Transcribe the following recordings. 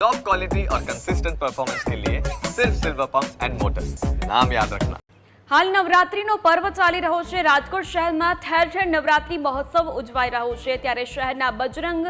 Top quality और consistent performance के लिए सिर्फ सिल्वर पंप्स एंड मोटर्स, नाम याद रखना। हाल नवरात्रीનો પર્વ ચાલી રહ્યો છે। રાજકોટ શહેરમાં ઠેર ઠેર નવરાત્રી મહોત્સવ ઉજવાઈ રહ્યો છે, ત્યારે શહેરના બજરંગ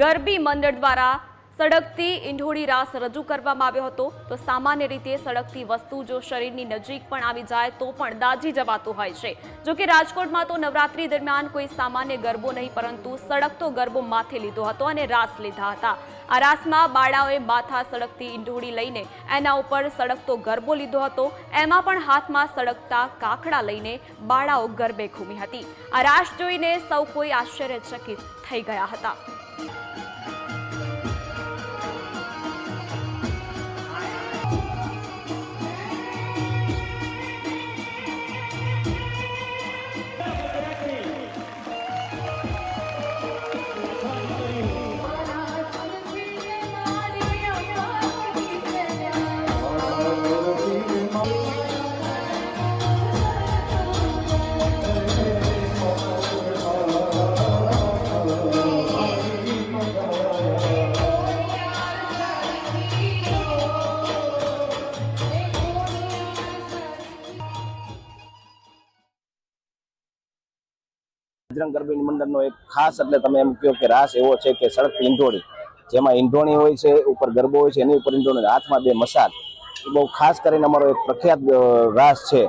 ગરબી મંડળ દ્વારા સળગતી ઈંઢોળી રાસ રજૂ કરવામાં આવ્યો હતો। તો સામાન્ય રીતે સળગતી વસ્તુ જો શરીરની નજીક પણ આવી જાય તો પણ દાઝી જવાતું હોય છે। જો કે રાજકોટમાં તો નવરાત્રી દરમિયાન કોઈ સામાન્ય ગરબો નહીં, પરંતુ સળગતો ગરબો માથે લીધો હતો અને રાસ લીધા હતા। આ રાસમાં બાળાઓએ માથા સળગતી ઈંઢોળી લઈને એના ઉપર સળગતો ગરબો લીધો હતો। એમાં પણ હાથમાં સળગતા કાકડા લઈને બાળાઓ ગરબે ઘૂમી હતી। આ રાસ જોઈને સૌ કોઈ આશ્ચર્યચકિત થઈ ગયા હતા। બજરંગ ગરબી મંડળનો એક ખાસ એટલે તમે એમ કહો કે રાસ એવો છે કે સળગતી ઈંઢોળી, જેમાં ઈંઢોણી હોય છે, ઉપર ગરબો હોય છે, એની ઉપર ઈંઢોણી, હાથમાં બે મસાલ, એ બહુ ખાસ કરીને અમારો એક પ્રખ્યાત રાસ છે।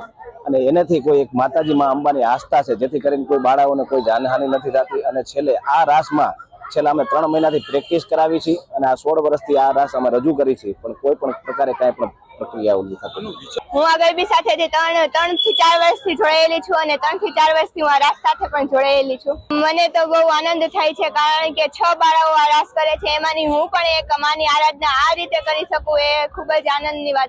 અને એનાથી કોઈ એક માતાજી માં અંબાની આસ્થા છે, જેથી કરીને કોઈ બાળાઓને કોઈ જાનહાનિ નથી થતી। અને છેલ્લે આ રાસમાં છેલ્લા અમે 3 મહિનાથી પ્રેક્ટિસ કરાવી છે અને આ 16 વર્ષથી આ રાસ અમે રજૂ કરી છે, પણ કોઈ પણ પ્રકારે કાંઈ પણ પ્રક્રિયા ઉભી થતી નથી। હું આ ગરબી સાથે 3 થી 4 વર્ષથી જોડાયેલી છું અને 3 થી 4 વર્ષથી હું આ રાસ સાથે પણ જોડાયેલી છું। મને તો બહુ આનંદ થાય છે, કારણ કે 6 બાળાઓ આ રાસ કરે છે, એમાંની હું પણ એક માની આરાધના આ રીતે કરી શકું, એ ખૂબ જ આનંદની વાત